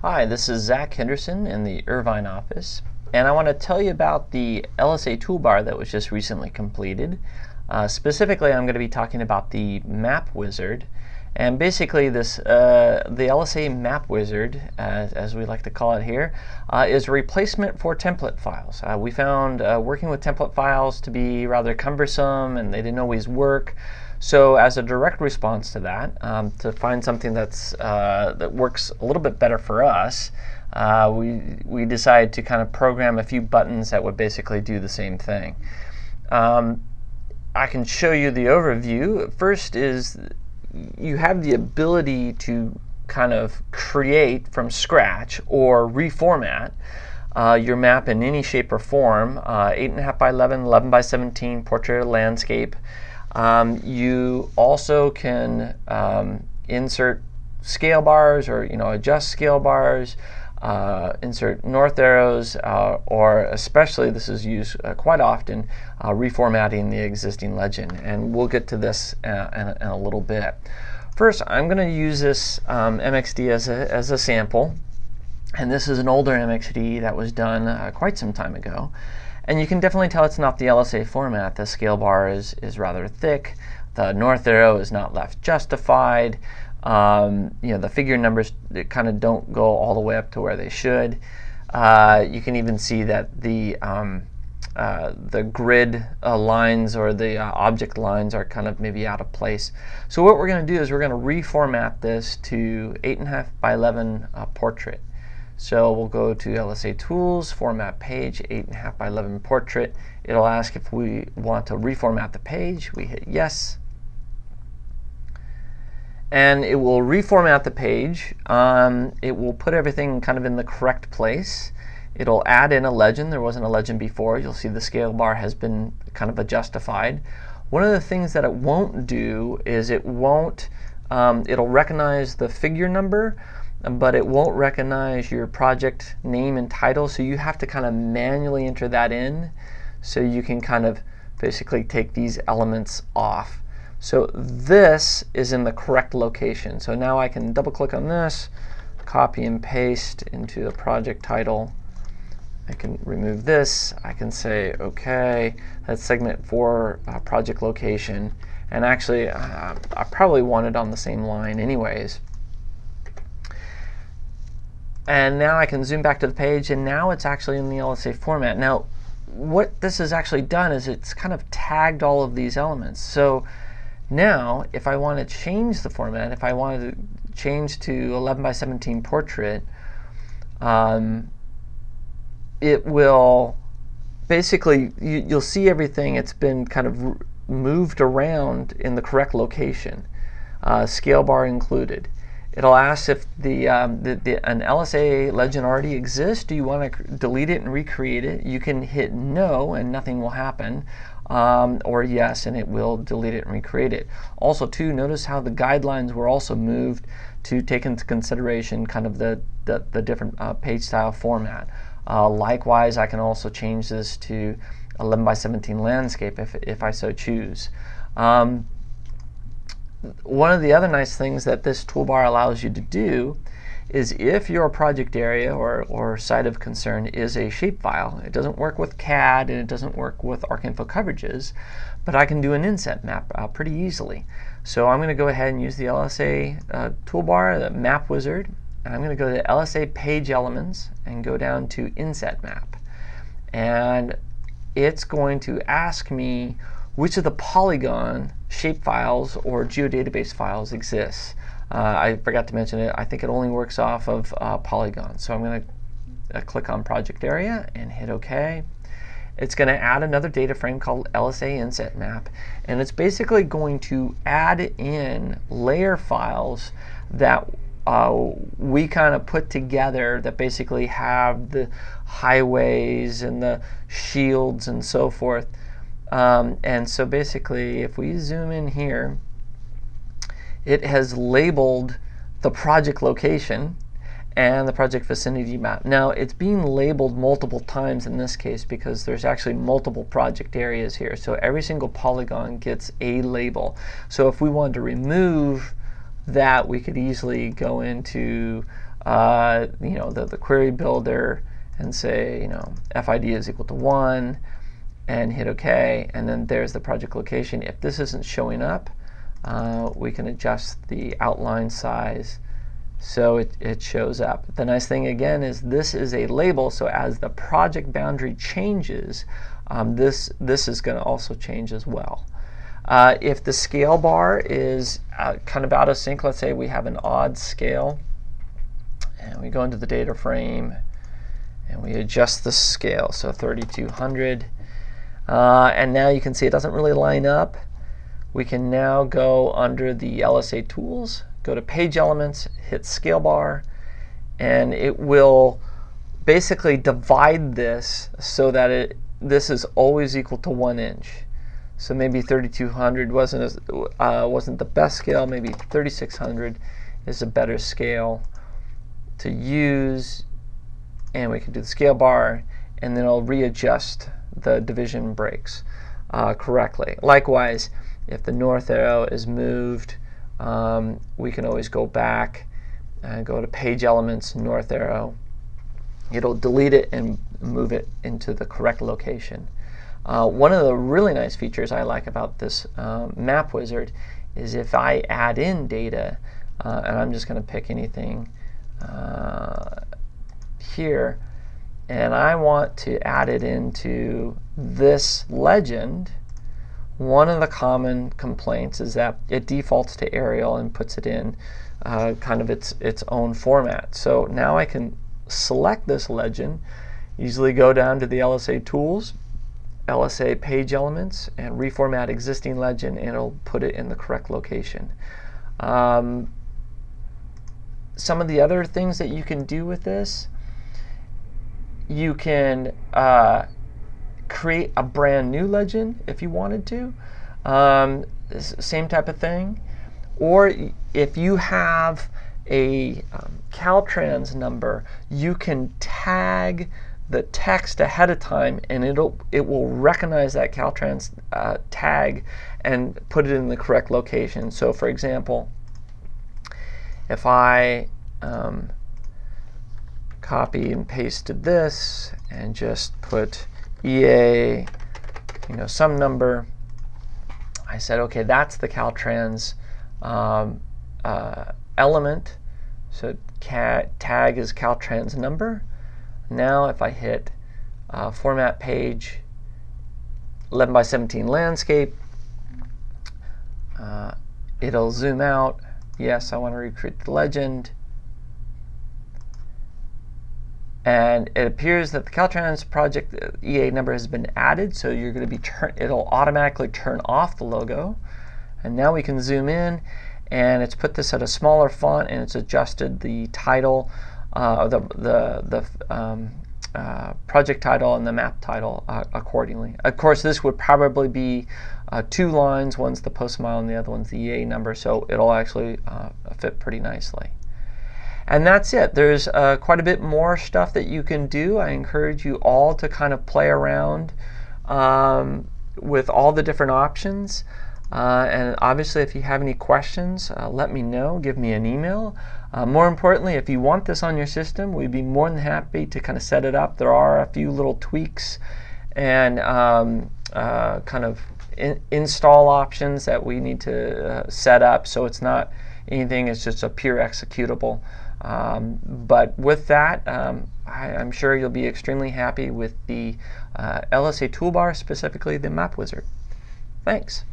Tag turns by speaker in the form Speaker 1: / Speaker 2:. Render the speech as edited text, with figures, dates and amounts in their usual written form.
Speaker 1: Hi, this is Zach Henderson in the Irvine office, and I want to tell you about the LSA Toolbar that was just recently completed. Specifically, I'm going to be talking about the Map Wizard, and basically the LSA Map Wizard, as we like to call it here, is a replacement for template files. We found working with template files to be rather cumbersome, and they didn't always work. So as a direct response to that, to find something that works a little bit better for us, we decided to kind of program a few buttons that would basically do the same thing. I can show you the overview. First is you have the ability to kind of create from scratch or reformat your map in any shape or form, 8.5 by 11, 11 by 17, portrait, landscape. You also can insert scale bars or adjust scale bars, insert north arrows, or especially this is used quite often, reformatting the existing legend. And we'll get to this in a little bit. First, I'm going to use this MXD as a sample. And this is an older MXD that was done quite some time ago. And you can definitely tell it's not the LSA format. The scale bar is rather thick. The north arrow is not left justified. The figure numbers kind of don't go all the way up to where they should. You can even see that the grid lines or the object lines are kind of maybe out of place. So what we're going to do is we're going to reformat this to 8.5 by 11 portrait. So we'll go to LSA Tools, Format Page, 8.5 by 11 Portrait. It'll ask if we want to reformat the page. We hit yes. And it will reformat the page. It will put everything kind of in the correct place. It'll add in a legend. There wasn't a legend before. You'll see the scale bar has been kind of adjustified. One of the things that it won't do is it'll recognize the figure number, but it won't recognize your project name and title, so you have to kind of manually enter that in so you can kind of basically take these elements off. So this is in the correct location. So now I can double click on this, copy and paste into the project title. I can remove this. I can say OK, that's segment 4 project location. And actually I probably want it on the same line anyways. And now I can zoom back to the page, and now it's actually in the LSA format. Now, what this has actually done is it's kind of tagged all of these elements. So now, if I want to change the format, if I wanted to change to 11 by 17 portrait, it will basically, you'll see everything. It's been kind of moved around in the correct location, scale bar included. It'll ask if an LSA legend already exists. Do you want to delete it and recreate it? You can hit no and nothing will happen, or yes and it will delete it and recreate it. Also too, notice how the guidelines were also moved to take into consideration kind of the different page style format. Likewise, I can also change this to 11 by 17 landscape if I so choose. One of the other nice things that this toolbar allows you to do is if your project area or site of concern is a shapefile, it doesn't work with CAD and it doesn't work with ArcInfo coverages, but I can do an inset map pretty easily. So I'm going to go ahead and use the LSA toolbar, the Map Wizard, and I'm going to go to LSA Page Elements and go down to Inset Map. And it's going to ask me which of the polygon shapefiles or geodatabase files exists. I forgot to mention it. I think it only works off of Polygon. So I'm going to click on Project Area and hit OK. It's going to add another data frame called LSA Inset Map, and it's basically going to add in layer files that we kind of put together that basically have the highways and the shields and so forth. And so basically, if we zoom in here, it has labeled the project location and the project vicinity map. Now, it's being labeled multiple times in this case because there's actually multiple project areas here. So every single polygon gets a label. So if we wanted to remove that, we could easily go into the query builder and say, FID is equal to 1, and hit OK, and then there's the project location. If this isn't showing up, we can adjust the outline size so it shows up. The nice thing again is this is a label, so as the project boundary changes, this is going to also change as well. If the scale bar is kind of out of sync, let's say we have an odd scale, and we go into the data frame and we adjust the scale, so 3200. And now you can see it doesn't really line up. We can now go under the LSA tools, go to page elements, hit scale bar, and it will basically divide this so that this is always equal to 1 inch. So maybe 3200 wasn't the best scale. Maybe 3600 is a better scale to use, and we can do the scale bar, and then it'll readjust the division breaks correctly. Likewise, if the north arrow is moved, we can always go back and go to page elements, north arrow. It'll delete it and move it into the correct location. One of the really nice features I like about this map wizard is if I add in data, and I'm just going to pick anything here, and I want to add it into this legend, one of the common complaints is that it defaults to Arial and puts it in kind of its own format. So now I can select this legend, easily go down to the LSA tools, LSA page elements, and reformat existing legend, and it'll put it in the correct location. Some of the other things that you can do with this, you can create a brand new legend if you wanted to. Same type of thing. Or if you have a Caltrans number, you can tag the text ahead of time, and it will recognize that Caltrans tag and put it in the correct location. So for example, if I copy and pasted this and just put EA, some number, I said, okay, that's the Caltrans element. So tag is Caltrans number. Now if I hit format page 11 by 17 landscape, it'll zoom out. Yes, I want to recreate the legend. And it appears that the Caltrans project EA number has been added, so you're going to be it'll automatically turn off the logo. And now we can zoom in, and it's put this at a smaller font, and it's adjusted the title, the project title and the map title accordingly. Of course, this would probably be 2 lines. One's the post mile and the other one's the EA number, so it'll actually fit pretty nicely. And that's it. There's quite a bit more stuff that you can do. I encourage you all to kind of play around with all the different options. And obviously, if you have any questions, let me know. Give me an email. More importantly, if you want this on your system, we'd be more than happy to kind of set it up. There are a few little tweaks and kind of install options that we need to set up, so it's not anything, it's just a pure executable. But with that, I'm sure you'll be extremely happy with the LSA Toolbar, specifically the Map Wizard. Thanks.